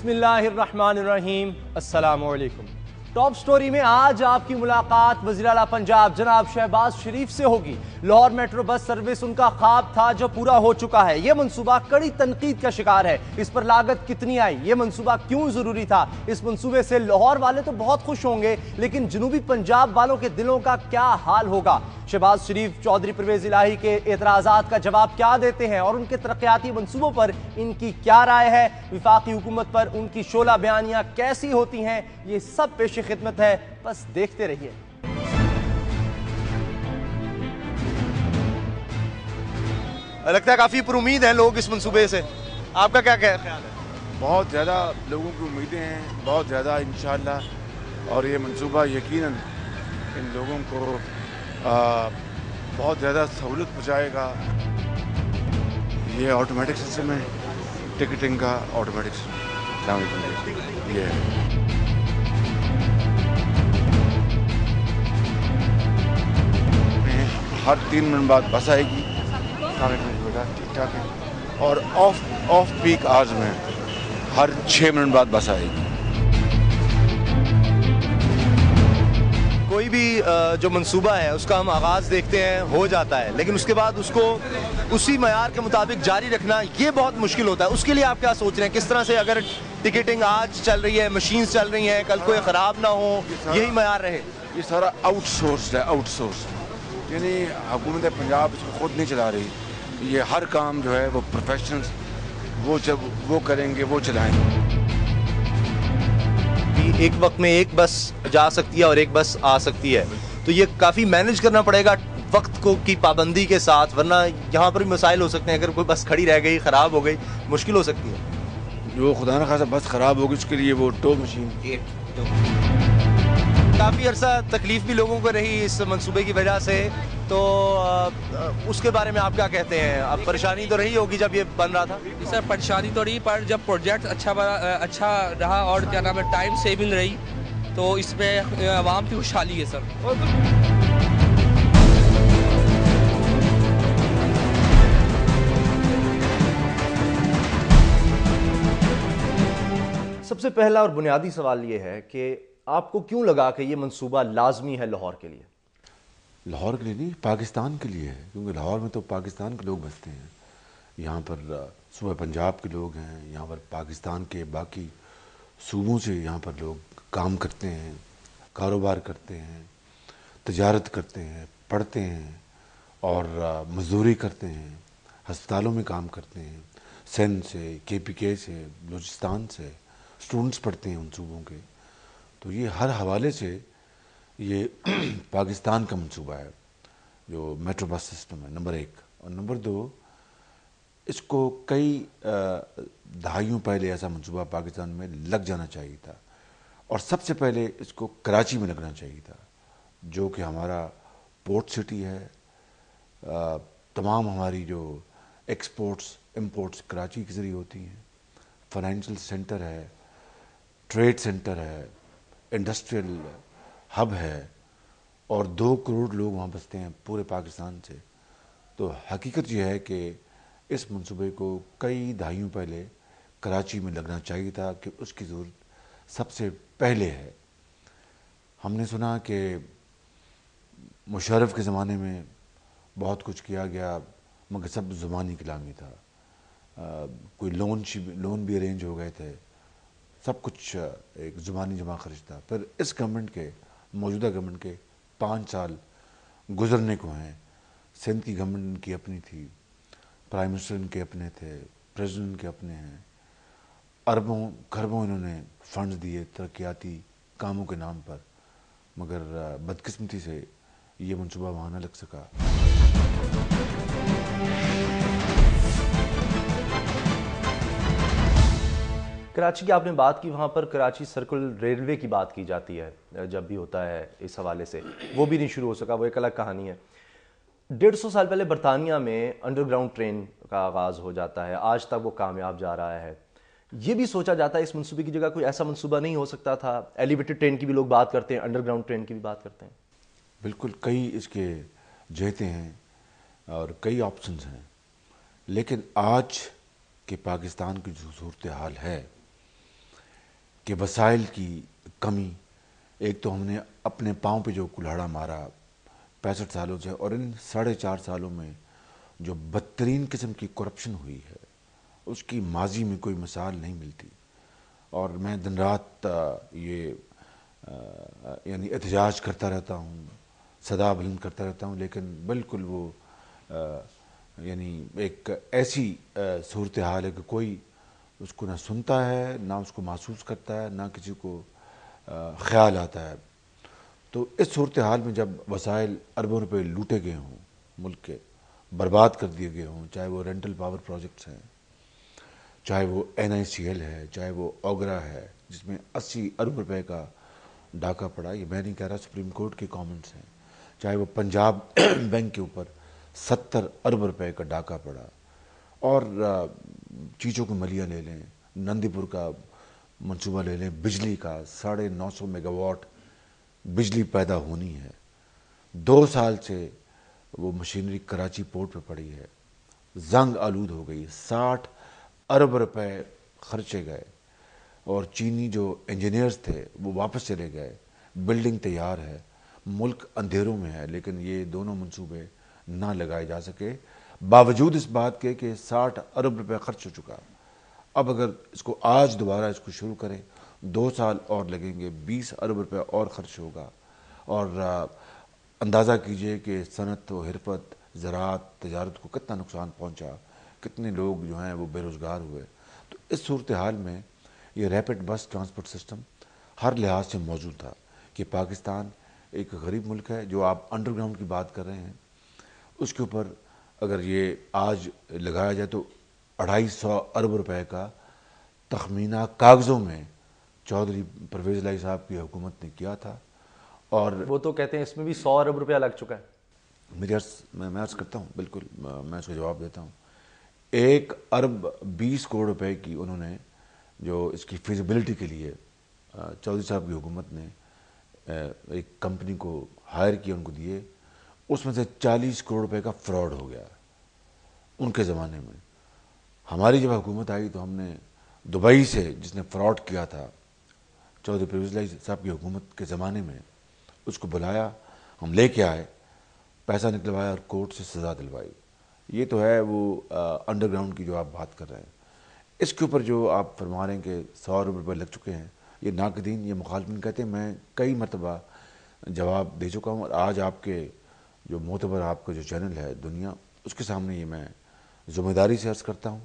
بسم اللہ الرحمن الرحیم، السلام علیکم۔ ٹاپ سٹوری میں آج آپ کی ملاقات وزیر اعلیٰ پنجاب جناب شہباز شریف سے ہوگی۔ لاہور میٹرو بس سروس ان کا خواب تھا جو پورا ہو چکا ہے۔ یہ منصوبہ کڑی تنقید کا شکار ہے۔ اس پر لاگت کتنی آئی؟ یہ منصوبہ کیوں ضروری تھا؟ اس منصوبے سے لاہور والے تو بہت خوش ہوں گے، لیکن جنوبی پنجاب والوں کے دلوں کا کیا حال ہوگا؟ شہباز شریف چودھری پرویز الہی کے اعتراضات کا جواب کیا دیتے ہیں اور ان کے ترقیاتی منصوبوں پر ان کی کیا رائے ہے؟ وفاقی حکومت پر ان کی شعلہ بیانیاں کیسی ہوتی ہیں؟ یہ سب پیش خدمت ہے، بس دیکھتے رہیے۔ لگتا ہے کافی پر امید ہیں لوگ اس منصوبے سے، آپ کا کیا خیال ہے؟ بہت زیادہ لوگوں کی امیدیں ہیں، بہت زیادہ انشاءاللہ، اور یہ منصوبہ یقیناً ان لوگوں کو بہت زیادہ سہولت پہنچائے گا۔ یہ آٹومیٹک سسٹم ہے، ٹکٹنگ کا آٹومیٹک سسٹم۔ السلام علیکم۔ یہ ہر 3 منٹ بعد بس آئے گی۔ السلام علیکم بیٹا، ٹھیک ٹھاک ہے۔ اور آف پیک آورز میں ہر 6 منٹ بعد بس آئے گی۔ کوئی بھی جو منصوبہ ہے اس کا ہم آغاز دیکھتے ہیں، ہو جاتا ہے، لیکن اس کے بعد اس کو اسی معیار کے مطابق جاری رکھنا یہ بہت مشکل ہوتا ہے۔ اس کے لیے آپ کیا سوچ رہے ہیں؟ کس طرح سے اگر ٹکٹنگ آج چل رہی ہے، مشینز چل رہی ہیں، کل کو یہ خراب نہ ہو، یہی معیار رہے؟ یہ سارا آؤٹ سورس ہے، آؤٹ سورس، یعنی حکومت پنجاب اس کو خود نہیں چلا رہی۔ یہ ہر کام جو ہے وہ پروفیشنلز وہ کریں گے، وہ چلائیں گے۔ ایک وقت میں ایک بس جا سکتی ہے اور ایک بس آ سکتی ہے، تو یہ کافی مینج کرنا پڑے گا وقت کو کی پابندی کے ساتھ، ورنہ یہاں پر بھی مسائل ہو سکتے ہیں۔ اگر کوئی بس کھڑی رہ گئی، خراب ہو گئی، مشکل ہو سکتی ہے۔ جو خدا نخواستہ بس خراب ہوگی اس کے لیے وہ ٹو مشین۔ کافی عرصہ تکلیف بھی لوگوں کو رہی اس منصوبے کی وجہ سے، تو اس کے بارے میں آپ کیا کہتے ہیں؟ اب پریشانی تو رہی ہوگی جب یہ بن رہا تھا؟ سر پریشانی تو رہی، پر جب پروجیکٹ اچھا رہا اور کیا نام ہے ٹائم سیونگ رہی، تو اس میں عوام کی خوشحالی ہے سر۔ سب سے پہلا اور بنیادی سوال یہ ہے کہ آپ کو کیوں لگا کہ یہ منصوبہ لازمی ہے لاہور کے لیے؟ لاہور کے لیے نہیں، پاکستان کے لیے ہے، کیونکہ لاہور میں تو پاکستان کے لوگ بستے ہیں۔ یہاں پر صوبہ پنجاب کے لوگ ہیں، یہاں پر پاکستان کے باقی صوبوں سے یہاں پر لوگ کام کرتے ہیں، کاروبار کرتے ہیں، تجارت کرتے ہیں، پڑھتے ہیں اور مزدوری کرتے ہیں، ہسپتالوں میں کام کرتے ہیں، سندھ سے، کے پی کے سے، بلوچستان سے اسٹوڈنٹس پڑھتے ہیں ان صوبوں کے۔ تو یہ ہر حوالے سے یہ پاکستان کا منصوبہ ہے جو میٹرو بس سسٹم ہے، نمبر 1۔ اور نمبر 2، اس کو کئی دہائیوں پہلے ایسا منصوبہ پاکستان میں لگ جانا چاہیے تھا، اور سب سے پہلے اس کو کراچی میں لگنا چاہیے تھا، جو کہ ہمارا پورٹ سٹی ہے۔ تمام ہماری جو ایکسپورٹس امپورٹس کراچی کے ذریعے ہوتی ہیں، فائنینشیل سینٹر ہے، ٹریڈ سینٹر ہے، انڈسٹریل ہب ہے، اور 2 کروڑ لوگ وہاں بستے ہیں پورے پاکستان سے۔ تو حقیقت یہ ہے کہ اس منصوبے کو کئی دہائیوں پہلے کراچی میں لگنا چاہیے تھا، کہ اس کی ضرورت سب سے پہلے ہے۔ ہم نے سنا کہ مشرف کے زمانے میں بہت کچھ کیا گیا، مگر سب زبانی کلامی تھا۔ کوئی لون بھی ارینج ہو گئے تھے، سب کچھ ایک زبانی جمع خرچ تھا۔ پھر اس گورنمنٹ کے، موجودہ گورنمنٹ کے 5 سال گزرنے کو ہیں۔ سندھ کی گورنمنٹ کی اپنی تھی، پرائم منسٹر ان کے اپنے تھے، پریزیڈنٹ کے اپنے ہیں، اربوں کھربوں انہوں نے فنڈز دیے ترقیاتی کاموں کے نام پر، مگر بدقسمتی سے یہ منصوبہ وہاں نہ لگ سکا۔ کراچی کی آپ نے بات کی، وہاں پر کراچی سرکل ریلوے کی بات کی جاتی ہے جب بھی ہوتا ہے اس حوالے سے، وہ بھی نہیں شروع ہو سکا، وہ ایک الگ کہانی ہے۔ 150 سال پہلے برطانیہ میں انڈر گراؤنڈ ٹرین کا آغاز ہو جاتا ہے، آج تک وہ کامیاب جا رہا ہے۔ یہ بھی سوچا جاتا ہے اس منصوبے کی جگہ کوئی ایسا منصوبہ نہیں ہو سکتا تھا؟ ایلیویٹڈ ٹرین کی بھی لوگ بات کرتے ہیں، انڈر گراؤنڈ ٹرین کی بھی بات کرتے ہیں۔ بالکل، کئی اس کے جہتیں ہیں اور کئی آپشنز ہیں، لیکن آج کے پاکستان کی جو صورتحال ہے، کہ وسائل کی کمی، ایک تو ہم نے اپنے پاؤں پہ جو کلہاڑا مارا 65 سالوں سے، اور ان 4.5 سالوں میں جو بدترین قسم کی کرپشن ہوئی ہے اس کی ماضی میں کوئی مثال نہیں ملتی. اور میں دن رات یہ یعنی احتجاج کرتا رہتا ہوں، صدا بلند کرتا رہتا ہوں، لیکن بالکل وہ یعنی ایک ایسی صورتحال ہے کہ کوئی اس کو نہ سنتا ہے، نہ اس کو محسوس کرتا ہے، نہ کسی کو خیال آتا ہے. تو اس صورتحال میں جب وسائل اربوں روپے لوٹے گئے ہوں، ملک کے برباد کر دیے گئے ہوں، چاہے وہ رینٹل پاور پروجیکٹس ہیں، چاہے وہ NICL ہے، چاہے وہ اوگرا ہے جس میں 80 ارب روپے کا ڈاکہ پڑا، یہ میں نہیں کہہ رہا، سپریم کورٹ کے کامنٹس ہیں، چاہے وہ پنجاب بینک کے اوپر 70 ارب روپے کا ڈاکہ پڑا، اور چیزوں کو ملیہ لے لیں، نندی پور کا منصوبہ لے لیں، بجلی کا 950 میگا واٹ بجلی پیدا ہونی ہے، 2 سال سے وہ مشینری کراچی پورٹ پہ پڑی ہے، زنگ آلود ہو گئی، 60 ارب روپے خرچے گئے، اور چینی جو انجینئرز تھے وہ واپس چلے گئے، بلڈنگ تیار ہے، ملک اندھیروں میں ہے، لیکن یہ دونوں منصوبے نہ لگائے جا سکے، باوجود اس بات کے کہ 60 ارب روپے خرچ ہو چکا. اب اگر اس کو آج دوبارہ اس کو شروع کریں، 2 سال اور لگیں گے، 20 ارب روپے اور خرچ ہوگا، اور اندازہ کیجئے کہ صنعت و حرفت، زراعت، تجارت کو کتنا نقصان پہنچا، کتنے لوگ جو ہیں وہ بے روزگار ہوئے. تو اس صورتحال میں یہ ریپڈ بس ٹرانسپورٹ سسٹم ہر لحاظ سے موجود تھا کہ پاکستان ایک غریب ملک ہے. جو آپ انڈر گراؤنڈ کی بات کر رہے ہیں اس کے اوپر اگر یہ آج لگایا جائے تو 250 ارب روپے کا تخمینہ کاغذوں میں چودھری پرویز الہی صاحب کی حکومت نے کیا تھا. اور وہ تو کہتے ہیں اس میں بھی 100 ارب روپیہ لگ چکا ہے. میں عرض کرتا ہوں، بالکل میں اس کا جواب دیتا ہوں. 1 ارب 20 کروڑ روپے کی انہوں نے جو اس کی فیزیبلٹی کے لیے چودھری صاحب کی حکومت نے ایک کمپنی کو ہائر کیا، ان کو دیے، اس میں سے 40 کروڑ روپے کا فراڈ ہو گیا ان کے زمانے میں. ہماری جب حکومت آئی تو ہم نے دبئی سے جس نے فراڈ کیا تھا چودھری پرویز الہی صاحب کی حکومت کے زمانے میں، اس کو بلایا، ہم لے کے آئے، پیسہ نکلوایا اور کورٹ سے سزا دلوائی. یہ تو ہے وہ انڈر گراؤنڈ کی جو آپ بات کر رہے ہیں. اس کے اوپر جو آپ فرما رہے ہیں کہ 100 ارب روپے لگ چکے ہیں، یہ ناقدین، یہ مخالفین کہتے ہیں. میں کئی مرتبہ جواب دے چکا ہوں، اور آج آپ کے جو معتبر آپ کا جو چینل ہے دنیا، اس کے سامنے یہ میں ذمہ داری سے عرض کرتا ہوں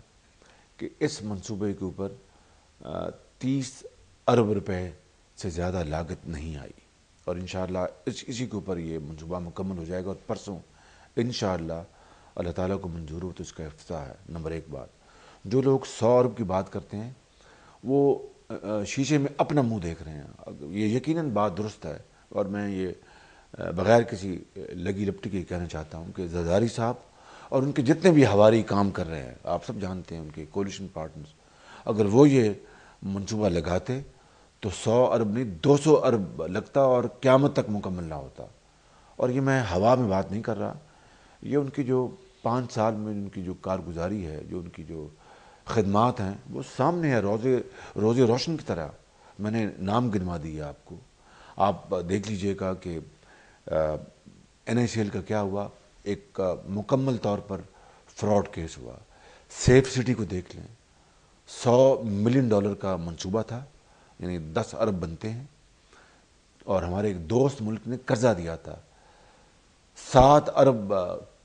کہ اس منصوبے کے اوپر 30 ارب روپے سے زیادہ لاگت نہیں آئی، اور انشاءاللہ اسی کے اوپر یہ منصوبہ مکمل ہو جائے گا، اور پرسوں انشاءاللہ اللہ تعالیٰ کو منظور ہو تو اس کا افتتاح ہے. نمبر 1 بات، جو لوگ 100 ارب کی بات کرتے ہیں وہ شیشے میں اپنا منہ دیکھ رہے ہیں. یہ یقیناً بات درست ہے، اور میں یہ بغیر کسی لگی لپٹی کے کہنا چاہتا ہوں کہ زرداری صاحب اور ان کے جتنے بھی ہواری کام کر رہے ہیں، آپ سب جانتے ہیں ان کے کولیشن پارٹنرز، اگر وہ یہ منصوبہ لگاتے تو 100 ارب نہیں 200 ارب لگتا اور قیامت تک مکمل نہ ہوتا. اور یہ میں ہوا میں بات نہیں کر رہا، یہ ان کی جو 5 سال میں ان کی جو کارگزاری ہے، جو ان کی جو خدمات ہیں، وہ سامنے ہے روز روشن کی طرح. میں نے نام گنوا دیے آپ کو، آپ دیکھ لیجئے گا کہ NICL کا کیا ہوا، ایک مکمل طور پر فراڈ کیس ہوا. سیف سٹی کو دیکھ لیں، $100 ملین کا منصوبہ تھا، یعنی 10 ارب بنتے ہیں، اور ہمارے ایک دوست ملک نے قرضہ دیا تھا، 7 ارب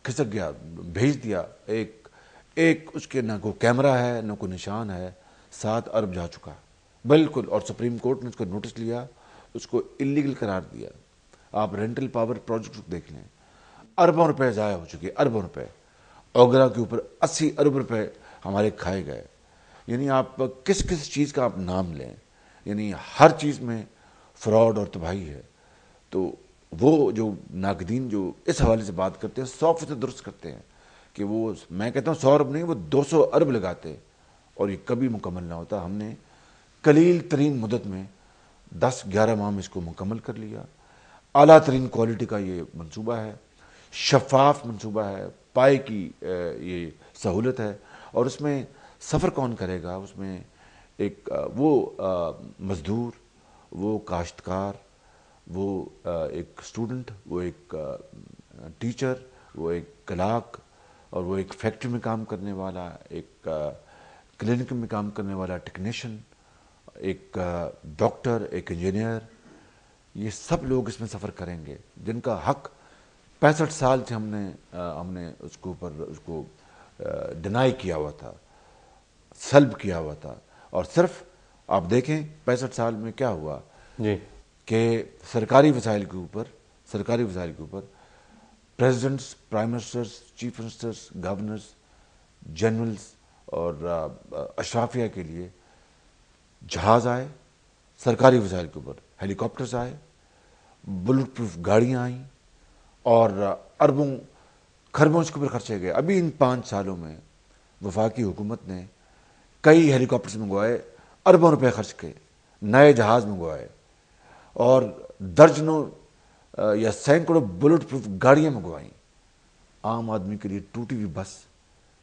کھسک گیا، بھیج دیا. ایک اس کے نہ کوئی کیمرہ ہے نہ کوئی نشان ہے، 7 ارب جا چکا بالکل. اور سپریم کورٹ نے اس کو نوٹس لیا، اس کو اللیگل قرار دیا. آپ رینٹل پاور پروجیکٹ دیکھ لیں، اربوں روپے ضائع ہو چکے، اربوں روپے. اوگرا کے اوپر 80 ارب روپے ہمارے کھائے گئے. یعنی آپ کس چیز کا آپ نام لیں، یعنی ہر چیز میں فراڈ اور تباہی ہے. تو وہ جو ناقدین جو اس حوالے سے بات کرتے ہیں 100% درست کرتے ہیں کہ وہ، میں کہتا ہوں 100 ارب نہیں، وہ 200 ارب لگاتے اور یہ کبھی مکمل نہ ہوتا. ہم نے قلیل ترین مدت میں 10-11 ماہ میں اس کو مکمل کر لیا. اعلیٰ ترین کوالٹی کا یہ منصوبہ ہے، شفاف منصوبہ ہے، پائے کی یہ سہولت ہے. اور اس میں سفر کون کرے گا، اس میں ایک وہ مزدور، وہ کاشتکار، وہ ایک اسٹوڈنٹ، وہ ایک ٹیچر، وہ ایک کلاک، اور وہ ایک فیکٹری میں کام کرنے والا، ایک کلینک میں کام کرنے والا ٹیکنیشین، ایک ڈاکٹر، ایک انجینئر، یہ سب لوگ اس میں سفر کریں گے، جن کا حق 65 سال سے ہم نے اس کو ڈینائی کیا ہوا تھا، سلب کیا ہوا تھا. اور صرف آپ دیکھیں 65 سال میں کیا ہوا جی کہ سرکاری وسائل کے اوپر presidents, prime ministers, chief ministers, governors, generals اور اشرافیہ کے لیے جہاز آئے، سرکاری وسائل کے اوپر ہیلی کاپٹرز آئے، بلٹ پروف گاڑیاں آئیں، اور اربوں کھربوں اس کے اوپر خرچے گئے. ابھی ان 5 سالوں میں وفاقی حکومت نے کئی ہیلی کاپٹرز منگوائے، اربوں روپے خرچ کے، نئے جہاز منگوائے، اور درجنوں یا سینکڑوں بلٹ پروف گاڑیاں منگوائیں. عام آدمی کے لیے ٹوٹی ہوئی بس،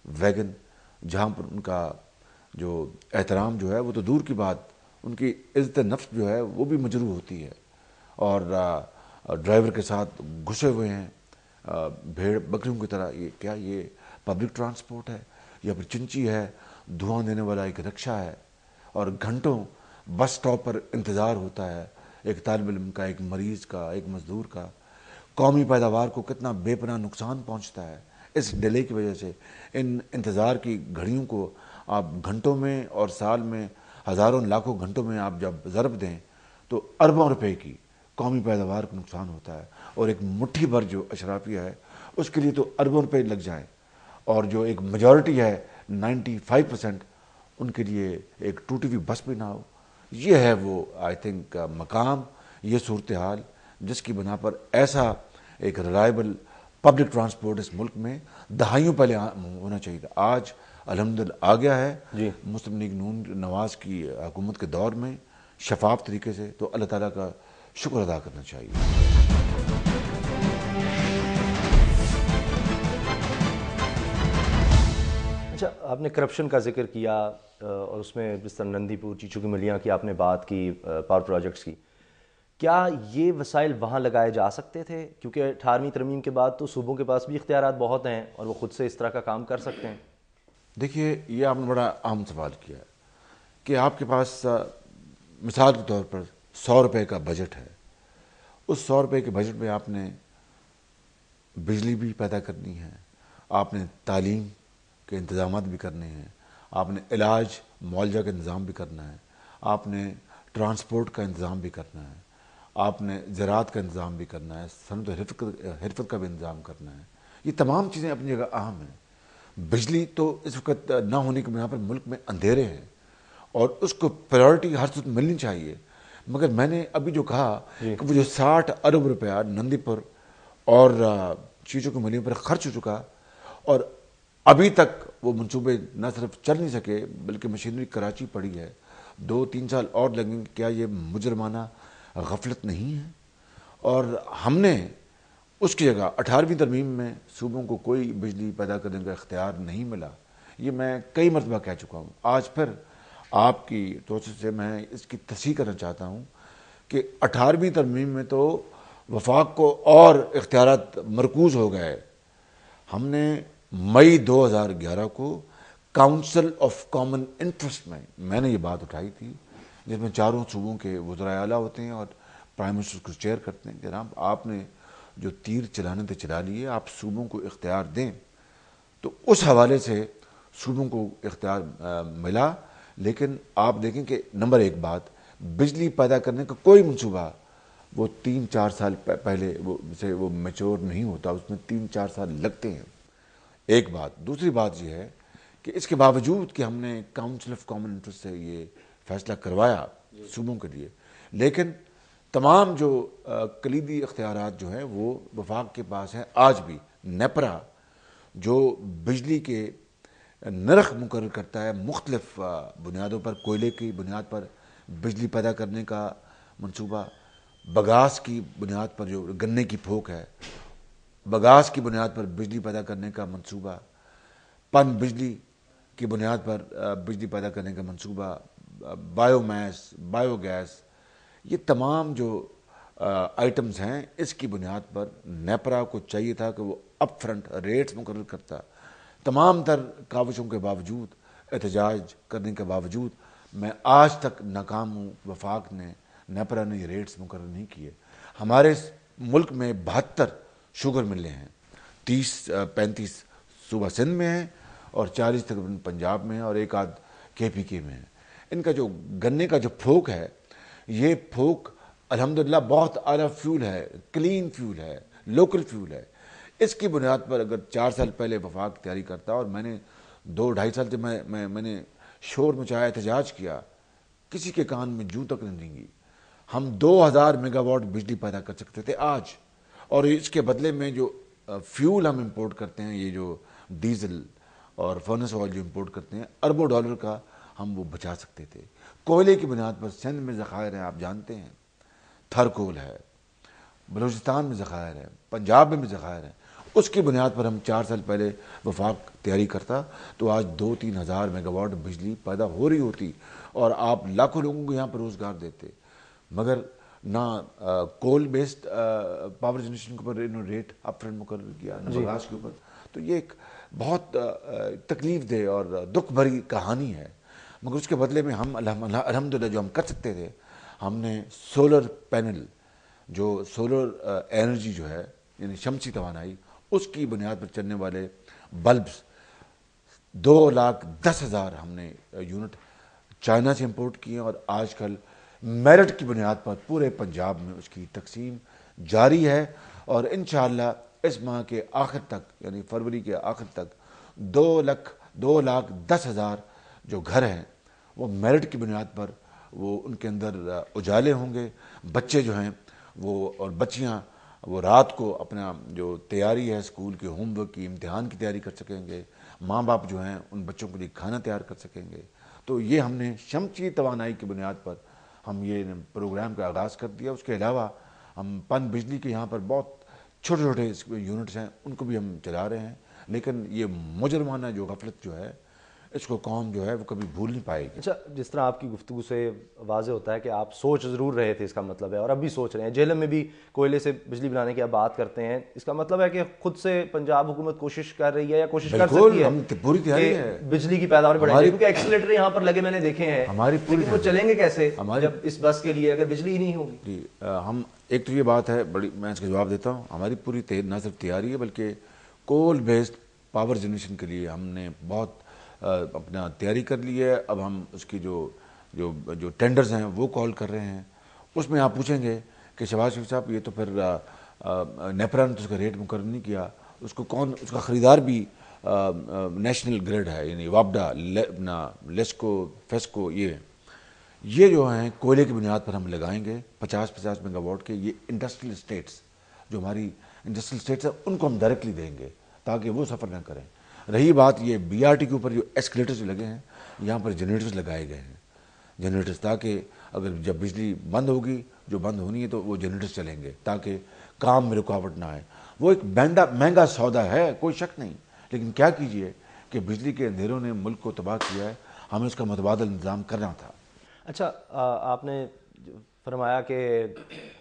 ویگن، جہاں پر ان کا جو احترام جو ہے وہ تو دور کی بات، ان کی عزت نفس جو ہے وہ بھی مجروح ہوتی ہے. اور ڈرائیور کے ساتھ گھسے ہوئے ہیں بھیڑ بکریوں کی طرح. یہ کیا یہ پبلک ٹرانسپورٹ ہے یا پھر چنچی ہے؟ دھواں دینے والا ایک رکشہ ہے، اور گھنٹوں بس سٹاپ پر انتظار ہوتا ہے، ایک طالب علم کا، ایک مریض کا، ایک مزدور کا. قومی پیداوار کو کتنا بے پناہ نقصان پہنچتا ہے اس ڈیلے کی وجہ سے. ان انتظار کی گھڑیوں کو آپ گھنٹوں میں اور سال میں ہزاروں لاکھوں گھنٹوں میں آپ جب ضرب دیں تو اربوں روپے کی قومی پیداوار کو نقصان ہوتا ہے. اور ایک مٹھی بھر جو اشرافیہ ہے اس کے لیے تو اربوں روپے لگ جائیں، اور جو ایک میجورٹی ہے 95%، ان کے لیے ایک ٹوٹی ہوئی بس بھی نہ ہو. یہ ہے وہ آئی تھنک مقام، یہ صورتحال جس کی بنا پر ایسا ایک ریلائبل پبلک ٹرانسپورٹ اس ملک میں دہائیوں پہلے ہونا چاہیے تھا. آج الحمدللہ آ گیا ہے جی مسلم لیگ نون نواز کی حکومت کے دور میں شفاف طریقے سے. تو اللہ تعالیٰ کا شکر ادا کرنا چاہیے. اچھا، آپ نے کرپشن کا ذکر کیا، اور اس میں جس طرح نندی پور، چیچو کی ملیاں کی آپ نے بات کی، پاور پروجیکٹس کی، کیا یہ وسائل وہاں لگائے جا سکتے تھے؟ کیونکہ 18ویں ترمیم کے بعد تو صوبوں کے پاس بھی اختیارات بہت ہیں اور وہ خود سے اس طرح کا کام کر سکتے ہیں. دیکھیے، یہ آپ نے بڑا اہم سوال کیا ہے کہ آپ کے پاس مثال کے طور پر 100 روپے کا بجٹ ہے. اس 100 روپے کے بجٹ میں آپ نے بجلی بھی پیدا کرنی ہے، آپ نے تعلیم کے انتظامات بھی کرنے ہیں، آپ نے علاج معالجہ کا انتظام بھی کرنا ہے، آپ نے ٹرانسپورٹ کا انتظام بھی کرنا ہے، آپ نے زراعت کا انتظام بھی کرنا ہے، صنعت و حرفت کا بھی انتظام کرنا ہے. یہ تمام چیزیں اپنی جگہ اہم ہیں. بجلی تو اس وقت نہ ہونے کی بنا پر ملک میں اندھیرے ہیں اور اس کو پرائیورٹی ہر صورت ملنی چاہیے. مگر میں نے ابھی جو کہا کہ وہ جو 60 ارب روپیہ نندی پور اور چیچو کی ملیوں پر خرچ ہو چکا، اور ابھی تک وہ منصوبے نہ صرف چل نہیں سکے بلکہ مشینری کراچی پڑی ہے. 2-3 سال اور لگیں گے. کیا یہ مجرمانہ غفلت نہیں ہے؟ اور ہم نے اس کی جگہ 18ویں ترمیم میں صوبوں کو کوئی بجلی پیدا کرنے کا اختیار نہیں ملا. یہ میں کئی مرتبہ کہہ چکا ہوں. آج پھر آپ کی توسط سے میں اس کی تصحیح کرنا چاہتا ہوں کہ 18ویں ترمیم میں تو وفاق کو اور اختیارات مرکوز ہو گئے. ہم نے مئی 2011 کو کاؤنسل آف کامن انٹرسٹ میں نے یہ بات اٹھائی تھی، جس میں چاروں صوبوں کے وزرائے اعلیٰ ہوتے ہیں اور پرائم منسٹر کو چیئر کرتے ہیں. جناب، آپ نے جو تیر چلانے تھے چلا لیے، آپ صوبوں کو اختیار دیں. تو اس حوالے سے صوبوں کو اختیار ملا. لیکن آپ دیکھیں کہ نمبر ایک بات، بجلی پیدا کرنے کا کوئی منصوبہ وہ 3-4 سال پہلے وہ میچور نہیں ہوتا، اس میں 3-4 سال لگتے ہیں. ایک بات. دوسری بات یہ ہے کہ اس کے باوجود کہ ہم نے کاؤنسل آف کامن انٹرسٹ سے یہ فیصلہ کروایا صوبوں کے لیے، لیکن تمام جو کلیدی اختیارات جو ہیں وہ وفاق کے پاس ہیں. آج بھی نیپرا جو بجلی کے نرخ مقرر کرتا ہے مختلف بنیادوں پر، کوئلے کی بنیاد پر بجلی پیدا کرنے کا منصوبہ، بگاس کی بنیاد پر جو گنے کی پھوک ہے، بگاس کی بنیاد پر بجلی پیدا کرنے کا منصوبہ، پن بجلی کی بنیاد پر بجلی پیدا کرنے کا منصوبہ، بایو میس, بایو گیس, یہ تمام جو آئٹمز ہیں, اس کی بنیاد پر نیپرا کو چاہیے تھا کہ وہ اپ فرنٹ ریٹس مقرر کرتا. تمام تر کاوشوں کے باوجود, احتجاج کرنے کے باوجود میں آج تک ناکام ہوں. وفاق نے, نیپرا نے یہ ریٹس مقرر نہیں کیے. ہمارے ملک میں 72 شوگر ملیں ہیں, 30-35 صوبہ سندھ میں ہیں اور 40 تقریباً پنجاب میں ہیں اور ایک آدھ KPK میں ہیں. ان کا جو گنے کا جو پھوک ہے, یہ پھوک الحمدللہ بہت اعلیٰ فیول ہے, کلین فیول ہے, لوکل فیول ہے. اس کی بنیاد پر اگر 4 سال پہلے وفاق تیاری کرتا, اور میں نے 2-2.5 سال سے میں نے شور مچایا, احتجاج کیا, کسی کے کان میں جوں تک نہیں رنگی. ہم 2000 میگا واٹ بجلی پیدا کر سکتے تھے آج, اور اس کے بدلے میں جو فیول ہم امپورٹ کرتے ہیں, یہ جو ڈیزل اور فرنس آئل جو امپورٹ کرتے ہیں, اربوں ڈالر کا ہم وہ بچا سکتے تھے. کوئلے کی بنیاد پر سندھ میں ذخائر ہیں, آپ جانتے ہیں, تھر کول ہے, بلوچستان میں ذخائر ہے, پنجاب میں بھی ذخائر ہیں. اس کی بنیاد پر ہم 4 سال پہلے وفاق تیاری کرتا تو آج 2-3 ہزار میگا واٹ بجلی پیدا ہو رہی ہوتی, اور آپ لاکھوں لوگوں کو یہاں پر روزگار دیتے. مگر نہ کول بیسڈ پاور جنریشن کے اوپر ریٹ اپ فرنٹ مقرر کیا, نہ بگاس کے اوپر. تو یہ ایک بہت تکلیف دہ اور دکھ بھری کہانی ہے. مگر اس کے بدلے میں ہم الحمدللہ جو ہم کر سکتے تھے, ہم نے سولر پینل, جو سولر انرجی جو ہے یعنی شمسی توانائی, اس کی بنیاد پر چلنے والے بلبس 2,10,000 ہم نے یونٹ چائنا سے امپورٹ کیے, اور آج کل میرٹ کی بنیاد پر پورے پنجاب میں اس کی تقسیم جاری ہے. اور انشاءاللہ اس ماہ کے آخر تک, یعنی فروری کے آخر تک 2,10,000 جو گھر ہیں وہ میرٹ کی بنیاد پر وہ ان کے اندر اجالے ہوں گے. بچے جو ہیں وہ اور بچیاں وہ رات کو اپنا جو تیاری ہے اسکول کے ہوم ورک کی, امتحان کی تیاری کر سکیں گے. ماں باپ جو ہیں ان بچوں کے لیے کھانا تیار کر سکیں گے. تو یہ ہم نے شمسی توانائی کی بنیاد پر ہم یہ پروگرام کا آغاز کر دیا. اس کے علاوہ ہم پن بجلی کے یہاں پر بہت چھوٹے چھوٹے یونٹس ہیں, ان کو بھی ہم چلا رہے ہیں. لیکن یہ مجرمانہ جو غفلت جو ہے, اس کو قوم جو ہے وہ کبھی بھول نہیں پائے گی. اچھا, جس طرح آپ کی گفتگو سے واضح ہوتا ہے کہ آپ سوچ ضرور رہے تھے, اس کا مطلب ہے, اور اب بھی سوچ رہے ہیں. جہلم میں بھی کوئلے سے بجلی بنانے کی آپ بات کرتے ہیں, اس کا مطلب ہے کہ خود سے پنجاب حکومت کوشش کر رہی ہے یا کوشش کر سکتی ہے پوری تیاری ہے بجلی کی پیداوار بڑھانے کی, کیونکہ ایکسیلیٹر یہاں پر لگے میں نے دیکھے ہیں, ہماری پوری, لیکن وہ چلیں گے کیسے جب اس بس کے لیے اگر بجلی ہی نہیں ہوگی. جی ہم ایک تو یہ بات ہے بڑی, میں اس کا جواب دیتا ہوں. ہماری پوری نہ صرف تیاری ہے بلکہ کول بیسڈ پاور جنریشن کے لیے ہم نے بہت اپنا تیاری کر لی ہے. اب ہم اس کی جو ٹینڈرز ہیں وہ کال کر رہے ہیں. اس میں آپ پوچھیں گے کہ شہباز شریف صاحب یہ تو پھر نیپرا نے تو اس کا ریٹ مقرر نہیں کیا, اس کو کون, اس کا خریدار بھی نیشنل گریڈ ہے, یعنی وابڈا, لیسکو, فیسکو. یہ جو ہیں کوئلے کی بنیاد پر ہم لگائیں گے 50 میگا واٹ کے. یہ انڈسٹریل اسٹیٹس, جو ہماری انڈسٹریل اسٹیٹس ہیں, ان کو ہم ڈائریکٹلی دیں گے تاکہ وہ سفر نہ کریں. رہی بات یہ BRT کے اوپر جو ایسکلیٹرز لگے ہیں, یہاں پر جنریٹرز لگائے گئے ہیں, جنریٹرز, تاکہ اگر جب بجلی بند ہوگی, جو بند ہونی ہے, تو وہ جنریٹرز چلیں گے تاکہ کام میں رکاوٹ نہ آئے. وہ ایک مہنگا سودا ہے, کوئی شک نہیں, لیکن کیا کیجئے کہ بجلی کے اندھیروں نے ملک کو تباہ کیا ہے, ہمیں اس کا متبادل انتظام کرنا تھا. اچھا, آپ نے فرمایا کہ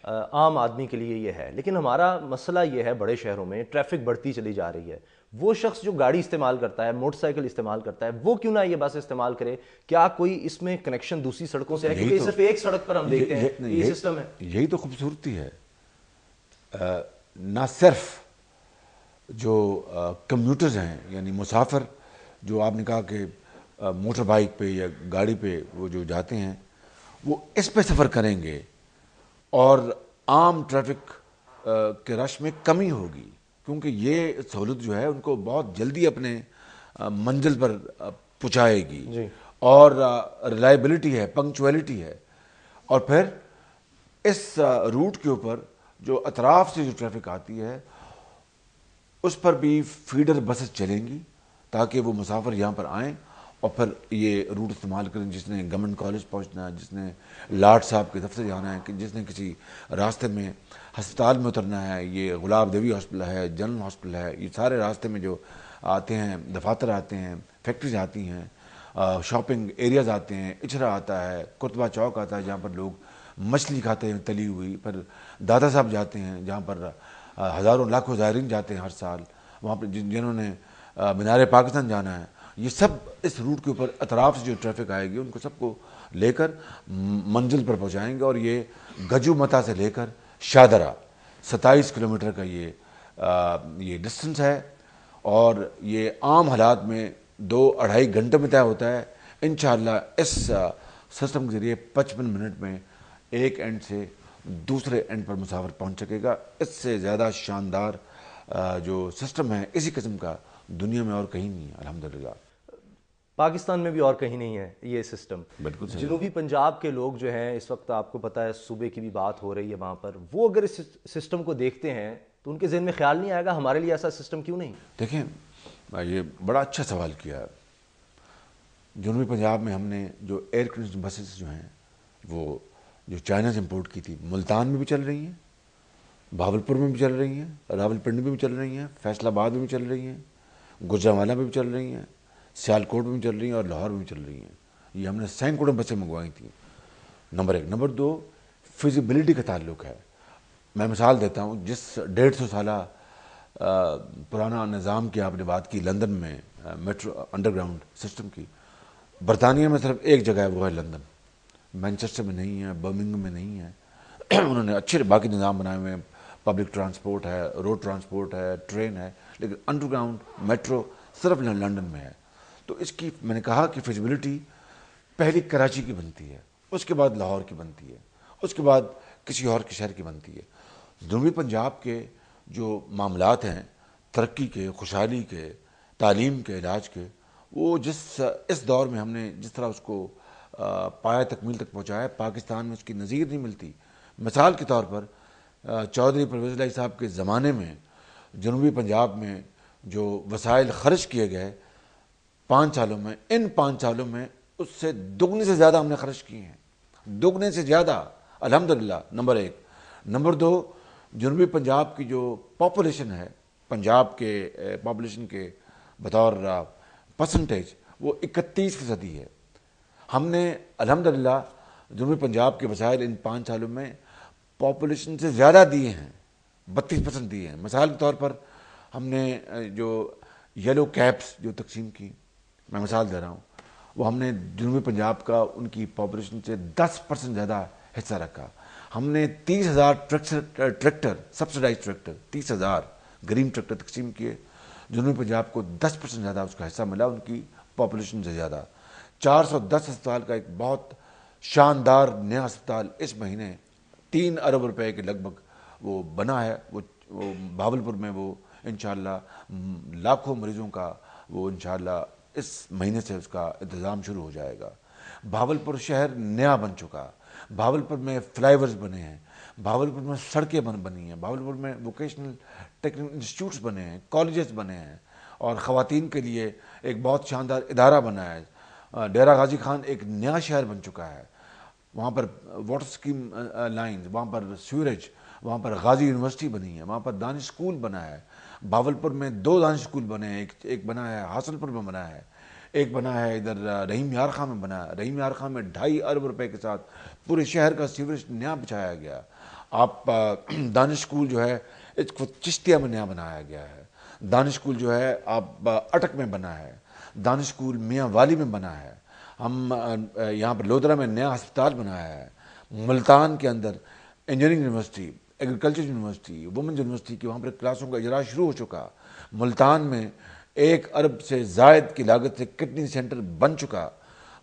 عام آدمی کے لیے یہ ہے, لیکن ہمارا مسئلہ یہ ہے بڑے شہروں میں ٹریفک بڑھتی چلی جا رہی ہے. وہ شخص جو گاڑی استعمال کرتا ہے, موٹر سائیکل استعمال کرتا ہے, وہ کیوں نہ یہ بس استعمال کرے؟ کیا کوئی اس میں کنیکشن دوسری سڑکوں سے ہے؟ کیونکہ صرف ایک سڑک پر ہم دیکھتے ہیں یہ سسٹم ہے. یہی تو خوبصورتی ہے. نہ صرف جو کمیوٹرز ہیں, یعنی مسافر, جو آپ نے کہا کہ موٹر بائک پہ یا گاڑی پہ وہ جو جاتے ہیں, وہ اس پہ سفر کریں گے اور عام ٹریفک کے رش میں کمی ہوگی, کیونکہ یہ سہولت جو ہے ان کو بہت جلدی اپنے منزل پر پہنچائے گی. اور ریلائبلٹی ہے, پنکچویلٹی ہے. اور پھر اس روٹ کے اوپر جو اطراف سے جو ٹریفک آتی ہے, اس پر بھی فیڈر بسز چلیں گی تاکہ وہ مسافر یہاں پر آئیں اور پھر یہ روٹ استعمال کریں. جس نے گورنمنٹ کالج پہنچنا ہے, جس نے لاٹ صاحب کے دفتر جانا ہے, جس نے کسی راستے میں ہسپتال میں اترنا ہے, یہ گلاب دیوی ہاسپٹل ہے, جنرل ہاسپٹل ہے, یہ سارے راستے میں جو آتے ہیں, دفاتر آتے ہیں, فیکٹریز آتی ہیں, شاپنگ ایریاز آتے ہیں, اچھرا آتا ہے, کتبہ چوک آتا ہے جہاں پر لوگ مچھلی کھاتے ہیں تلی ہوئی, پھر دادا صاحب جاتے ہیں جہاں پر ہزاروں لاکھوں زائرین جاتے ہیں ہر سال, وہاں پہ جنہوں نے مینار پاکستان جانا ہے. یہ سب اس روٹ کے اوپر اطراف سے جو ٹریفک آئے گی ان کو سب کو لے کر منزل پر پہنچائیں گے. اور یہ گجو متا سے لے کر شاہدرہ 27 کلومیٹر کا یہ ڈسٹنس ہے, اور یہ عام حالات میں 2-2.5 گھنٹے میں طے ہوتا ہے. انشاءاللہ اس سسٹم کے ذریعے 55 منٹ میں ایک اینڈ سے دوسرے اینڈ پر مسافر پہنچ سکے گا. اس سے زیادہ شاندار جو سسٹم ہے اسی قسم کا دنیا میں اور کہیں نہیں ہے الحمدللہ. پاکستان میں بھی اور کہیں نہیں ہے یہ سسٹم. بالکل صحیح. جنوبی پنجاب کے لوگ جو ہیں اس وقت آپ کو پتہ ہے صوبے کی بھی بات ہو رہی ہے وہاں پر, وہ اگر اس سسٹم کو دیکھتے ہیں تو ان کے ذہن میں خیال نہیں آئے گا ہمارے لیے ایسا سسٹم کیوں نہیں؟ دیکھیں یہ بڑا اچھا سوال کیا ہے. جنوبی پنجاب میں ہم نے جو ایئر کنڈیشن بسز جو ہیں وہ جو چائنا سے امپورٹ کی تھی, ملتان میں بھی چل رہی ہیں, بھاولپور میں بھی چل رہی ہیں, راولپنڈی میں بھی چل رہی ہیں, فیصل آباد میں بھی چل رہی ہیں, گوجرانوالہ میں بھی چل رہی ہیں, سیالکوٹ میں بھی چل رہی ہیں اور لاہور میں بھی چل رہی ہیں. یہ ہم نے سینکڑوں بسیں منگوائی تھیں. نمبر 1. نمبر 2, فیزیبلٹی کا تعلق ہے. میں مثال دیتا ہوں, جس 150 سالہ پرانا نظام کی آپ نے بات کی لندن میں میٹرو انڈر گراؤنڈ سسٹم کی, برطانیہ میں صرف ایک جگہ ہے وہ ہے لندن, مینچسٹر میں نہیں ہے, برمنگھم میں نہیں ہے. انہوں نے اچھے باقی نظام بنائے ہوئے ہیں, پبلک ٹرانسپورٹ ہے, روڈ ٹرانسپورٹ ہے, ٹرین ہے, لیکن انڈر گراؤنڈ میٹرو صرف لندن میں ہے. تو اس کی میں نے کہا کہ فیزیبلٹی پہلی کراچی کی بنتی ہے, اس کے بعد لاہور کی بنتی ہے, اس کے بعد کسی اور کے شہر کی بنتی ہے. جنوبی پنجاب کے جو معاملات ہیں ترقی کے, خوشحالی کے, تعلیم کے, علاج کے, وہ اس دور میں ہم نے جس طرح اس کو پایہ تکمیل تک پہنچایا, پاکستان میں اس کی نظیر نہیں ملتی. مثال کے طور پر چودھری پرویز الہی صاحب کے زمانے میں جنوبی پنجاب میں جو وسائل خرچ کیے گئے 5 سالوں میں, ان 5 سالوں میں اس سے دگنے سے زیادہ ہم نے خرچ کیے ہیں, دگنے سے زیادہ الحمدللہ. نمبر 1. نمبر 2, جنوبی پنجاب کی جو پاپولیشن ہے, پنجاب کے پاپولیشن کے بطور پرسنٹیج وہ 31% ہے. ہم نے الحمدللہ جنوبی پنجاب کے وسائل ان 5 سالوں میں پاپولیشن سے زیادہ دیے ہیں, 32% دیے ہیں. مثال کے طور پر ہم نے جو یلو کیپس جو تقسیم کی, میں مثال دے رہا ہوں, وہ ہم نے جنوبی پنجاب کا ان کی پاپولیشن سے 10% زیادہ حصہ رکھا. ہم نے 30,000 tractor subsidise tractor 30,000 green tractor تقسیم کیے. جنوبی پنجاب کو 10% زیادہ اس کا حصہ ملا ان کی پاپولیشن سے زیادہ. 410 ہسپتال کا ایک بہت شاندار نیا ہسپتال اس مہینے 3 ارب روپے کے لگ بھگ وہ بنا ہے. وہ بھاولپور میں وہ انشاءاللہ لاکھوں مریضوں کا وہ انشاءاللہ اس مہینے سے اس کا انتظام شروع ہو جائے گا. بھاولپور شہر نیا بن چکا, بھاولپور میں فلائی اوورز بنے ہیں, بھاولپور میں سڑکیں بنی ہیں, بھاولپور میں ووکیشنل ٹیکنیکل انسٹیٹیوٹس بنے ہیں, کالجز بنے ہیں, اور خواتین کے لیے ایک بہت شاندار ادارہ بنا ہے. ڈیرہ غازی خان ایک نیا شہر بن چکا ہے, وہاں پر واٹر سکیم لائنز, وہاں پر سیوریج, وہاں پر غازی یونیورسٹی بنی ہے, وہاں پر دانش اسکول بنا ہے. بھاولپور میں 2 دانش اسکول بنے ہیں, ایک بنا ہے حاصل پور میں بنا ہے, ایک بنا ہے ادھر رحیم یار خان میں بنا ہے. رحیم یار خان میں 2.5 ارب روپے کے ساتھ پورے شہر کا سیوریج نیا بچھایا گیا. آپ دانش اسکول جو ہے اس کو چشتیہ میں نیا بنایا گیا ہے. دانش اسکول جو ہے آپ اٹک میں بنا ہے, دانش اسکول میاں والی میں بنا ہے. ہم یہاں پر لودھرا میں نیا ہسپتال بنایا ہے. ملتان کے اندر engineering university, agriculture university, women's university کی وہاں پر کلاسوں کا اجرا شروع ہو چکا. ملتان میں 1 ارب سے زائد کی لاگت سے کڈنی سینٹر بن چکا.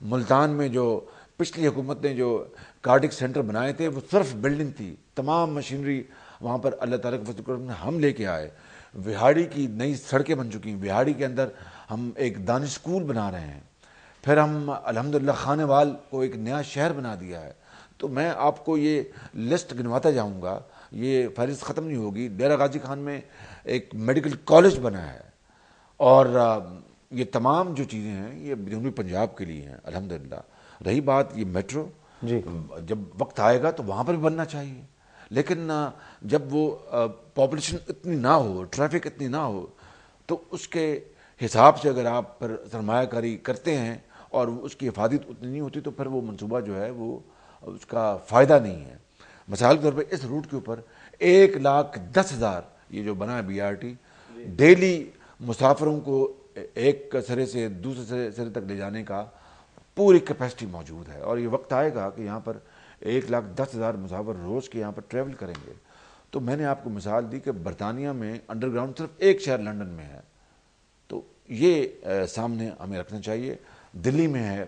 ملتان میں جو پچھلی حکومت نے جو کارڈک سینٹر بنائے تھے وہ صرف بلڈنگ تھی, تمام مشینری وہاں پر اللہ تعالیٰ کے فضل و کرم سے ہم لے کے آئے. وہاڑی کی نئی سڑکیں بن چکی ہیں, وہاڑی کے اندر ہم ایک دانش اسکول بنا رہے ہیں. پھر ہم الحمدللہ خانے وال کو ایک نیا شہر بنا دیا ہے. تو میں آپ کو یہ لسٹ گنواتا جاؤں گا, یہ فہرست ختم نہیں ہوگی. ڈیرہ غازی خان میں ایک میڈیکل کالج بنا ہے, اور یہ تمام جو چیزیں ہیں یہ جنوبی پنجاب کے لیے ہیں الحمدللہ. رہی بات یہ میٹرو, جب وقت آئے گا تو وہاں پر بھی بننا چاہیے, لیکن جب وہ پاپولیشن اتنی نہ ہو, ٹریفک اتنی نہ ہو, تو اس کے حساب سے اگر آپ پر سرمایہ کاری کرتے ہیں اور اس کی حفاظت اتنی نہیں ہوتی تو پھر وہ منصوبہ جو ہے وہ اس کا فائدہ نہیں ہے. مثال کے طور پہ اس روٹ کے اوپر 1,10,000 یہ جو بنا ہے BRT ڈیلی مسافروں کو ایک سرے سے دوسرے سرے تک لے جانے کا پوری کیپیسٹی موجود ہے, اور یہ وقت آئے گا کہ یہاں پر 1,10,000 مسافر روز کے یہاں پر ٹریول کریں گے. تو میں نے آپ کو مثال دی کہ برطانیہ میں انڈر گراؤنڈ صرف ایک شہر لنڈن میں ہے, تو یہ سامنے ہمیں رکھنا چاہیے. دلی میں ہے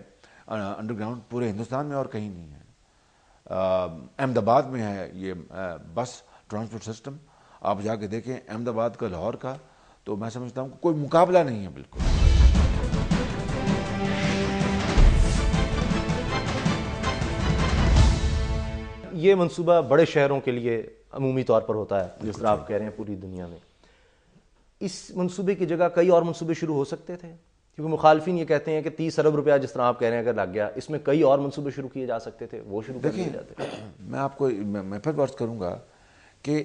انڈر گراؤنڈ, پورے ہندوستان میں اور کہیں نہیں ہے. احمد آباد میں ہے یہ بس ٹرانسپورٹ سسٹم, آپ جا کے دیکھیں احمد آباد کا لاہور کا, تو میں سمجھتا ہوں کہ کوئی مقابلہ نہیں ہے بالکل. یہ منصوبہ بڑے شہروں کے لیے عمومی طور پر ہوتا ہے, جس طرح آپ کہہ رہے ہیں پوری دنیا میں. اس منصوبے کی جگہ کئی اور منصوبے شروع ہو سکتے تھے, کیونکہ مخالفین یہ کہتے ہیں کہ 30 ارب روپیہ جس طرح آپ کہہ رہے ہیں اگر لگ گیا, اس میں کئی اور منصوبے شروع کیے جا سکتے تھے, وہ شروع کر دیے جاتے. میں آپ کو میں پھر عرض کروں گا کہ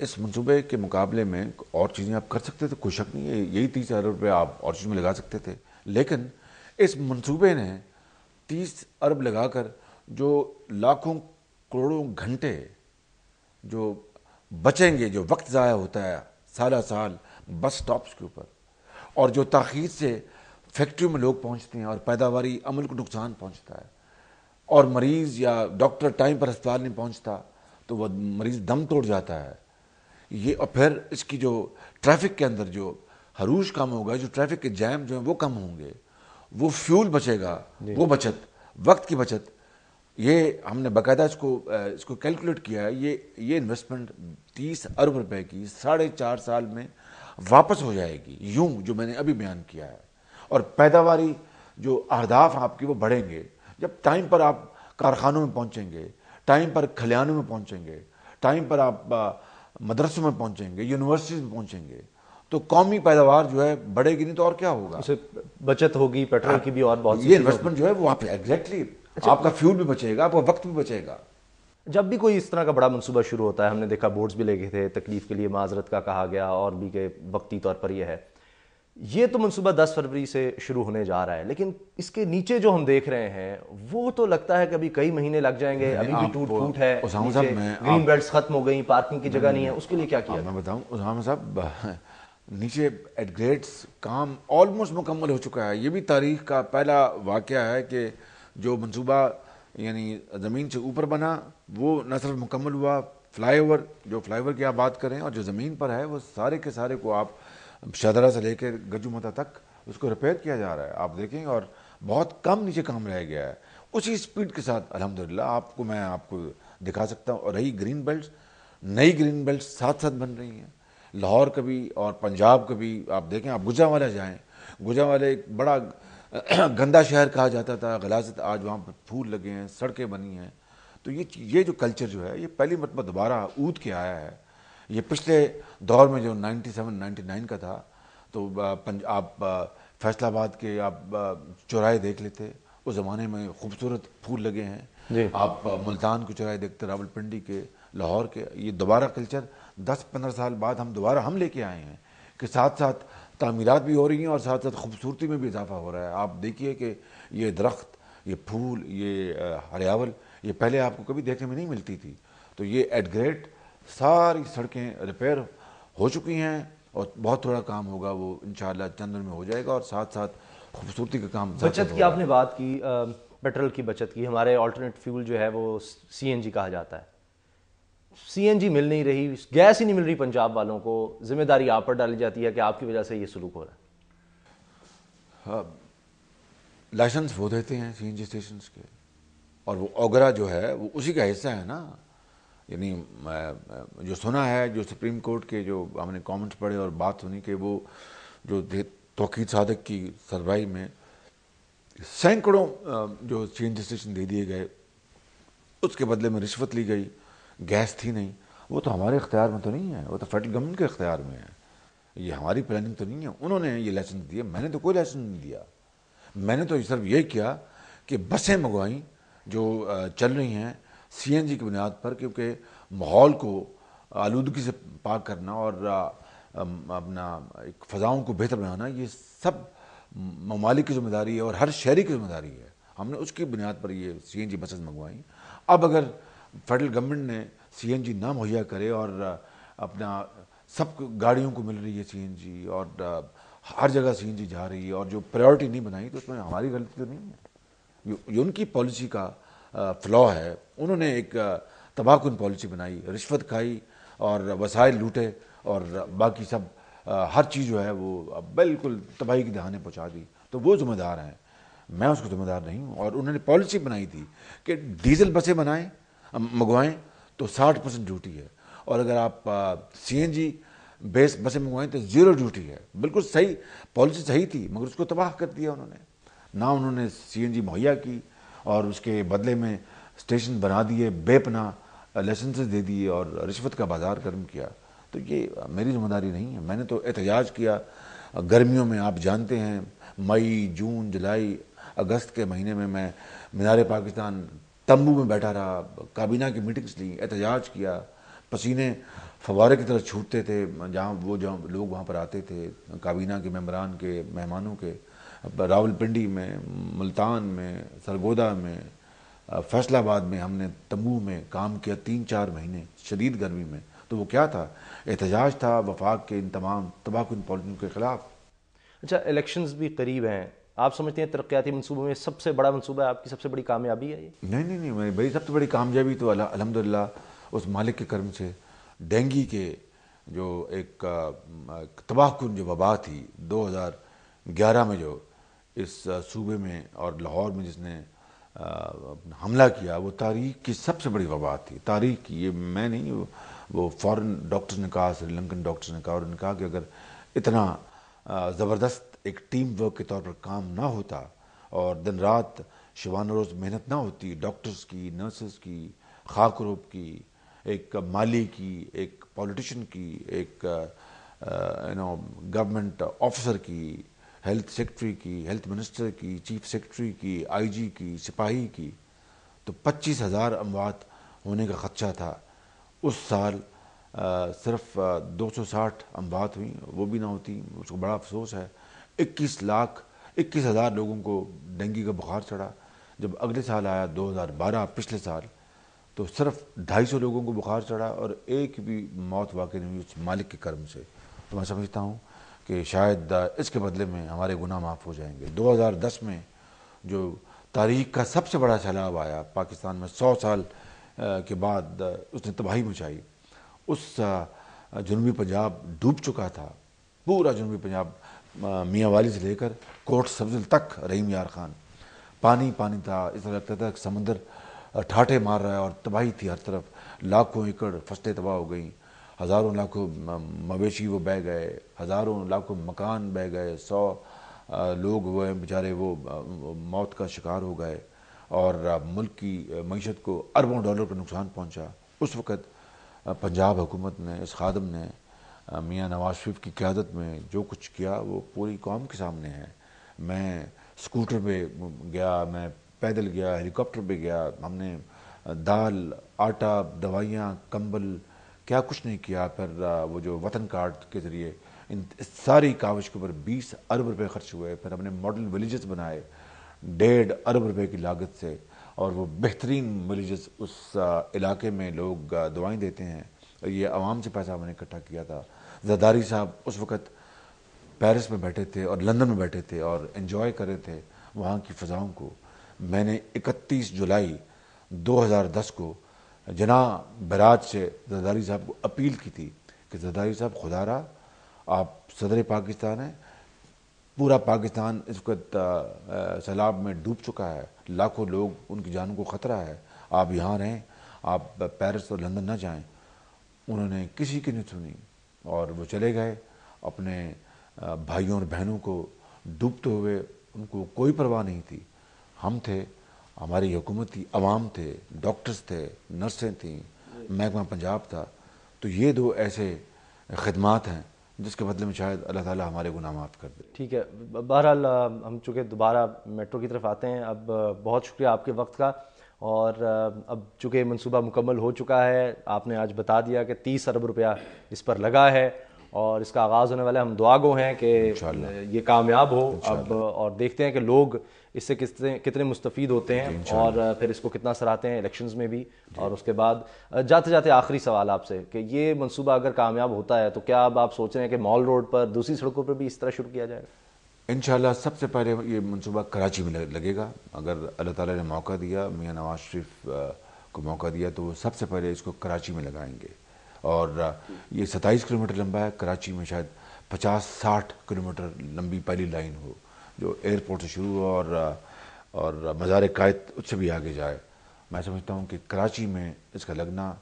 اس منصوبے کے مقابلے میں اور چیزیں آپ کر سکتے تھے, کوئی شک نہیں ہے, یہی 30 ارب روپے آپ اور چیز میں لگا سکتے تھے. لیکن اس منصوبے نے 30 ارب لگا کر جو لاکھوں کروڑوں گھنٹے جو بچیں گے, جو وقت ضائع ہوتا ہے سالہ سال بس سٹاپس کے اوپر, اور جو تاخیر سے فیکٹریوں میں لوگ پہنچتے ہیں اور پیداواری عمل کو نقصان پہنچتا ہے, اور مریض یا ڈاکٹر ٹائم پر اسپتال نہیں پہنچتا تو وہ مریض دم توڑ جاتا ہے. یہ اور پھر اس کی جو ٹریفک کے اندر جو حروج کم ہوگا, جو ٹریفک کے جیم جو ہیں وہ کم ہوں گے, وہ فیول بچے گا, وہ بچت, وقت کی بچت, یہ ہم نے باقاعدہ اس کو کیلکولیٹ کیا ہے. یہ انویسٹمنٹ 30 ارب روپے کی 4.5 سال میں واپس ہو جائے گی, یوں جو میں نے ابھی بیان کیا ہے. اور پیداواری جو اہداف آپ کی وہ بڑھیں گے جب ٹائم پر آپ کارخانوں میں پہنچیں گے, ٹائم پر کھلیانوں میں پہنچیں گے, ٹائم پر آپ مدرسوں میں پہنچیں گے, یونیورسٹیز میں پہنچیں گے, تو قومی پیداوار جو ہے بڑھے گی. نہیں تو اور کیا ہوگا, بچت ہوگی, پیٹرول کی بھی اور بہت سی. یہ انویسٹمنٹ جو ہے وہ ایگزیکٹلی آپ کا فیول بھی بچے گا, آپ کا وقت بھی بچے گا. جب بھی کوئی اس طرح کا بڑا منصوبہ شروع ہوتا ہے, ہم نے دیکھا بورڈز بھی لے گئے تھے, تکلیف کے لیے معذرت کا کہا گیا, اور بھی کہ وقتی طور پر یہ ہے. یہ تو منصوبہ 10 فروری سے شروع ہونے جا رہا ہے, لیکن اس کے نیچے جو ہم دیکھ رہے ہیں وہ تو لگتا ہے کہ ابھی کئی مہینے لگ جائیں گے. ابھی بھی ٹوٹ پھوٹ ہے, گرین بیلٹس ختم ہو گئی, پارکنگ کی جگہ نہیں ہے, اس کے لیے کیا کیا؟ میں بتاؤں اسامہ صاحب, نیچے ایٹ گریڈس کام آلموسٹ مکمل ہو چکا ہے. یہ بھی تاریخ کا پہلا واقعہ ہے کہ جو منصوبہ یعنی زمین سے اوپر بنا وہ نہ صرف مکمل ہوا, فلائی اوور جو فلائی اوور کی آپ بات کریں, اور جو زمین پر ہے وہ سارے کے سارے کو آپ شاہدرہ سے لے کے گجو متا تک اس کو ریپیئر کیا جا رہا ہے, آپ دیکھیں, اور بہت کم نیچے کام رہ گیا ہے. اسی سپیڈ کے ساتھ الحمدللہ میں آپ کو دکھا سکتا ہوں. اور رہی گرین بیلٹس, نئی گرین بیلٹس ساتھ ساتھ بن رہی ہیں, لاہور کا بھی اور پنجاب کا بھی. آپ دیکھیں, آپ گوجرانوالہ جائیں, گوجرانوالہ ایک بڑا گندا شہر کہا جاتا تھا, غلاظت, آج وہاں پر پھول لگے ہیں, سڑکیں بنی ہیں. تو یہ جو کلچر جو ہے یہ پہلی مرتبہ دوبارہ اود کے آیا ہے. یہ پچھلے دور میں جو 97-99 کا تھا, تو آپ فیصل آباد کے آپ چوراہے دیکھ لیتے, اس زمانے میں خوبصورت پھول لگے ہیں. آپ ملتان کے چوراہے دیکھتے, راولپنڈی کے, لاہور کے. یہ دوبارہ کلچر 10-15 سال بعد ہم لے کے آئے ہیں کہ ساتھ ساتھ تعمیرات بھی ہو رہی ہیں اور ساتھ ساتھ خوبصورتی میں بھی اضافہ ہو رہا ہے. آپ دیکھیے کہ یہ درخت, یہ پھول, یہ ہریاول, یہ پہلے آپ کو کبھی دیکھنے میں نہیں ملتی تھی. تو یہ ایٹ گریٹ ساری سڑکیں ریپیئر ہو چکی ہیں, اور بہت تھوڑا کام ہوگا, وہ انشاءاللہ چند دن میں ہو جائے گا. اور ساتھ ساتھ خوبصورتی کا کام. بچت کی آپ نے بات کی, پیٹرول کی بچت کی. ہمارے آلٹرنیٹ فیول جو ہے وہ CNG کہا جاتا ہے. CNG مل نہیں رہی, گیس ہی نہیں مل رہی پنجاب والوں کو. ذمہ داری آپ پر ڈالی جاتی ہے کہ آپ کی وجہ سے یہ سلوک ہو رہا ہے. لائسنس وہ دیتے ہیں CNG اسٹیشنز کے, اور وہ اوگرا جو ہے وہ اسی کا حصہ ہے نا. یعنی جو سنا ہے, جو سپریم کورٹ کے جو ہم نے کامنٹس پڑھے اور بات سنی کہ وہ جو توقیر صادق کی سربراہی میں سینکڑوں جو CNG اسٹیشن دے دیے گئے, اس کے بدلے میں رشوت لی گئی, گیس تھی نہیں. وہ تو ہمارے اختیار میں تو نہیں ہے, وہ تو فیڈرل گورنمنٹ کے اختیار میں ہے. یہ ہماری پلاننگ تو نہیں ہے. انہوں نے یہ لائسنس دیے, میں نے تو کوئی لائسنس نہیں دیا. میں نے تو صرف یہ کیا کہ بسیں منگوائیں جو چل رہی ہیں CNG کی بنیاد پر, کیونکہ ماحول کو آلودگی سے پاک کرنا اور اپنا ایک فضاؤں کو بہتر بنانا, یہ سب ممالک کی ذمہ داری ہے اور ہر شہری کی ذمہ داری ہے. ہم نے اس کی بنیاد پر یہ CNG بسز منگوائیں. اب اگر فیڈرل گورنمنٹ نے CNG نہ مہیا کرے اور اپنا سب گاڑیوں کو مل رہی ہے CNG اور ہر جگہ CNG جا رہی ہے اور جو پرائیورٹی نہیں بنائی تو اس میں ہماری غلطی تو نہیں ہے. یہ ان کی پالیسی کا فلا ہے. انہوں نے ایک تباہ کن پالیسی بنائی, رشوت کھائی اور وسائل لوٹے اور باقی سب ہر چیز جو ہے وہ بالکل تباہی کی دہانے پہنچا دی. تو وہ ذمہ دار ہیں, میں اس کو ذمہ دار نہیں ہوں. اور انہوں نے پالیسی بنائی تھی کہ ڈیزل بسیں منگوائیں تو 60% ڈیوٹی ہے, اور اگر آپ CNG بیس بسیں منگوائیں تو 0 ڈیوٹی ہے. بالکل صحیح پالیسی صحیح تھی, مگر اس کو تباہ کر دیا انہوں نے. نہ انہوں نے CNG مہیا کی اور اس کے بدلے میں اسٹیشن بنا دیے, بے پناہ لائسنسز دے دیے اور رشوت کا بازار گرم کیا. تو یہ میری ذمہ داری نہیں ہے. میں نے تو احتجاج کیا گرمیوں میں, آپ جانتے ہیں مئی, جون, جولائی, اگست کے مہینے میں میں مینار پاکستان تمبو میں بیٹھا رہا, کابینہ کی میٹنگز لیں, احتجاج کیا. پسینے فوارے کی طرح چھوٹتے تھے جہاں لوگ وہاں پر آتے تھے, کابینہ کے ممبران کے, مہمانوں کے. راولپنڈی میں, ملتان میں, سرگودا میں, فیصل آباد میں ہم نے تمبو میں کام کیا 3-4 مہینے شدید گرمی میں. تو وہ کیا تھا؟ احتجاج تھا وفاق کے ان تمام تباہ کن پالیسیوں کے خلاف. اچھا, الیکشنز بھی قریب ہیں, آپ سمجھتے ہیں ترقیاتی منصوبوں میں سب سے بڑا منصوبہ ہے, آپ کی سب سے بڑی کامیابی ہے یہ؟ نہیں, میری سب سے بڑی کامیابی تو الحمدللہ اس مالک کے کرم سے ڈینگی کے جو ایک تباہ کن جو وبا تھی 2011 میں جو اس صوبے میں اور لاہور میں جس نے حملہ کیا, وہ تاریخ کی سب سے بڑی وبا تھی. تاریخ کی, یہ میں نہیں, وہ فورن ڈاکٹرز نے کہا, سری لنکن ڈاکٹرز نے کہا, اور انہوں نے کہا کہ اگر اتنا زبردست ایک ٹیم ورک کے طور پر کام نہ ہوتا اور دن رات شبانہ روز محنت نہ ہوتی ڈاکٹرز کی, نرسز کی, خاک روب کی, ایک مالی کی, ایک پولیٹیشین کی, ایک گورنمنٹ آفیسر کی, ہیلتھ سیکرٹری کی, ہیلتھ منسٹر کی, چیف سیکرٹری کی, IG کی, سپاہی کی, تو 25,000 اموات ہونے کا خدشہ تھا. اس سال صرف 260 اموات ہوئیں, وہ بھی نہ ہوتی, اس کو بڑا افسوس ہے. 21,000 لوگوں کو ڈینگی کا بخار چڑھا. جب اگلے سال آیا 2012 پچھلے سال, تو صرف 250 لوگوں کو بخار چڑھا اور ایک بھی موت واقع نہیں ہوئی اس مالک کے کرم سے. تو میں سمجھتا ہوں کہ شاید اس کے بدلے میں ہمارے گناہ معاف ہو جائیں گے. 2010 میں جو تاریخ کا سب سے بڑا سیلاب آیا پاکستان میں 100 سال کے بعد, اس نے تباہی مچائی. اس جنوبی پنجاب ڈوب چکا تھا, پورا جنوبی پنجاب میاں والی سے لے کر کوٹ سبزل تک, رحیم یار خان, پانی تھا. اس طرح لگتا تھا کہ سمندر ٹھاٹے مار رہا ہے اور تباہی تھی ہر طرف. لاکھوں ایکڑ فصلیں تباہ ہو گئیں, ہزاروں لاکھوں مویشی وہ بہہ گئے, ہزاروں لاکھوں مکان بہہ گئے, 100 لوگ وہ بیچارے وہ موت کا شکار ہو گئے, اور ملک کی معیشت کو اربوں ڈالر کا نقصان پہنچا. اس وقت پنجاب حکومت نے, اس خادم نے, میاں نواز شریف کی قیادت میں جو کچھ کیا وہ پوری قوم کے سامنے ہے. میں سکوٹر پہ گیا, میں پیدل گیا, ہیلی کاپٹر پہ گیا. ہم نے دال, آٹا, دوائیاں, کمبل, کیا کچھ نہیں کیا. پھر وہ جو وطن کارڈ کے ذریعے ان ساری کاوش کے اوپر 20 ارب روپے خرچ ہوئے. پھر ہم نے ماڈل ولیجز بنائے 1.5 ارب روپے کی لاگت سے, اور وہ بہترین ولیجز اس علاقے میں لوگ دعائیں دیتے ہیں. یہ عوام سے پیسہ ہم نے اکٹھا کیا تھا. زرداری صاحب اس وقت پیرس میں بیٹھے تھے اور لندن میں بیٹھے تھے اور انجوائے کر رہے تھے وہاں کی فضاؤں کو. میں نے 31 جولائی 2010 کو جناح براج سے زرداری صاحب کو اپیل کی تھی کہ زرداری صاحب خدا رہا آپ صدر پاکستان ہیں, پورا پاکستان اس وقت سیلاب میں ڈوب چکا ہے, لاکھوں لوگ ان کی جانوں کو خطرہ ہے, آپ یہاں رہیں, آپ پیرس اور لندن نہ جائیں. انہوں نے کسی کی نہیں سنی اور وہ چلے گئے. اپنے بھائیوں اور بہنوں کو ڈوبتے ہوئے ان کو کوئی پرواہ نہیں تھی. ہم تھے, ہماری حکومت تھی, عوام تھے, ڈاکٹرز تھے, نرسیں تھیں, محکمہ پنجاب تھا. تو یہ 2 ایسے خدمات ہیں جس کے بدلے میں شاید اللہ تعالیٰ ہمارے گناہ معاف کر دے. ٹھیک ہے, بہرحال ہم چونکہ دوبارہ میٹرو کی طرف آتے ہیں. اب بہت شکریہ آپ کے وقت کا, اور اب چونکہ منصوبہ مکمل ہو چکا ہے, آپ نے آج بتا دیا کہ 30 ارب روپیہ اس پر لگا ہے, اور اس کا آغاز ہونے والا ہے. ہم دعا گو ہیں کہ یہ کامیاب ہو اب, اور دیکھتے ہیں کہ لوگ اس سے کتنے مستفید ہوتے ہیں اور پھر اس کو کتنا سراہتے ہیں الیکشنز میں بھی. اور اس کے بعد جاتے جاتے آخری سوال آپ سے کہ یہ منصوبہ اگر کامیاب ہوتا ہے تو کیا اب آپ سوچ رہے ہیں کہ مال روڈ پر دوسری سڑکوں پر بھی اس طرح شروع کیا جائے گا؟ انشاءاللہ سب سے پہلے یہ منصوبہ کراچی میں لگے گا. اگر اللہ تعالیٰ نے موقع دیا, میاں نواز شریف کو موقع دیا, تو وہ سب سے پہلے اس کو کراچی میں لگائیں گے. اور یہ 27 کلومیٹر لمبا ہے. کراچی میں شاید 50-60 کلومیٹر لمبی پہلی لائن ہو جو ایئرپورٹ سے شروع ہو اور مزار قائد اس سے بھی آگے جائے. میں سمجھتا ہوں کہ کراچی میں اس کا لگنا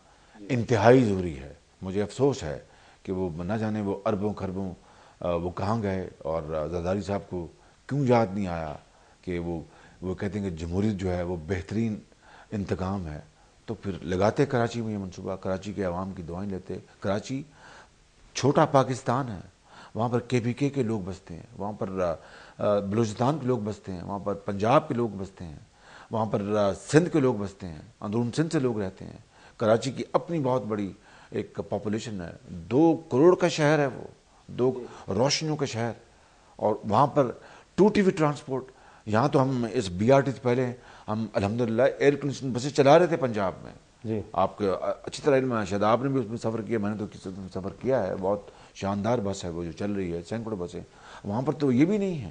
انتہائی ضروری ہے. مجھے افسوس ہے کہ وہ نہ جانے وہ اربوں خربوں وہ کہاں گئے, اور زرداری صاحب کو کیوں یاد نہیں آیا کہ وہ کہتے ہیں کہ جمہوریت جو ہے وہ بہترین انتقام ہے. تو پھر لگاتے کراچی میں یہ منصوبہ, کراچی کے عوام کی دعائیں لیتے. کراچی چھوٹا پاکستان ہے, وہاں پر KPK کے لوگ بستے ہیں, وہاں پر بلوچستان کے لوگ بستے ہیں, وہاں پر پنجاب کے لوگ بستے ہیں, وہاں پر سندھ کے لوگ بستے ہیں, اندرون سندھ سے لوگ رہتے ہیں. کراچی کی اپنی بہت بڑی ایک پاپولیشن ہے, 2 کروڑ کا شہر ہے, وہ 2 روشنیوں کا شہر. اور وہاں پر 2TV ٹرانسپورٹ. یہاں تو ہم اس BRT سے پہلے ہم الحمدللہ ایئر کنڈیشن بسیں چلا رہے تھے پنجاب میں. جی آپ کو اچھی طرح علم ہے, شاید آپ نے بھی اس میں سفر کیا, میں نے تو کسی سفر کیا ہے. بہت شاندار بس ہے وہ جو چل رہی ہے, سینکڑوں بسیں. وہاں پر تو یہ بھی نہیں ہے.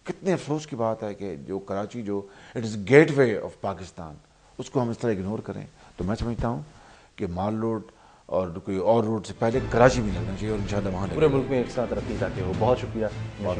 کتنے افسوس کی بات ہے کہ جو کراچی جو it is gateway of Pakistan, اس کو ہم اس طرح اگنور کریں. تو میں سمجھتا ہوں کہ مال روڈ اور کوئی اور روڈ سے پہلے کراچی میں لگنا چاہیے, اور انشاءاللہ وہاں پورے ملک میں ایک ساتھ ترقی تاکہ ہو. بہت شکریہ. بہت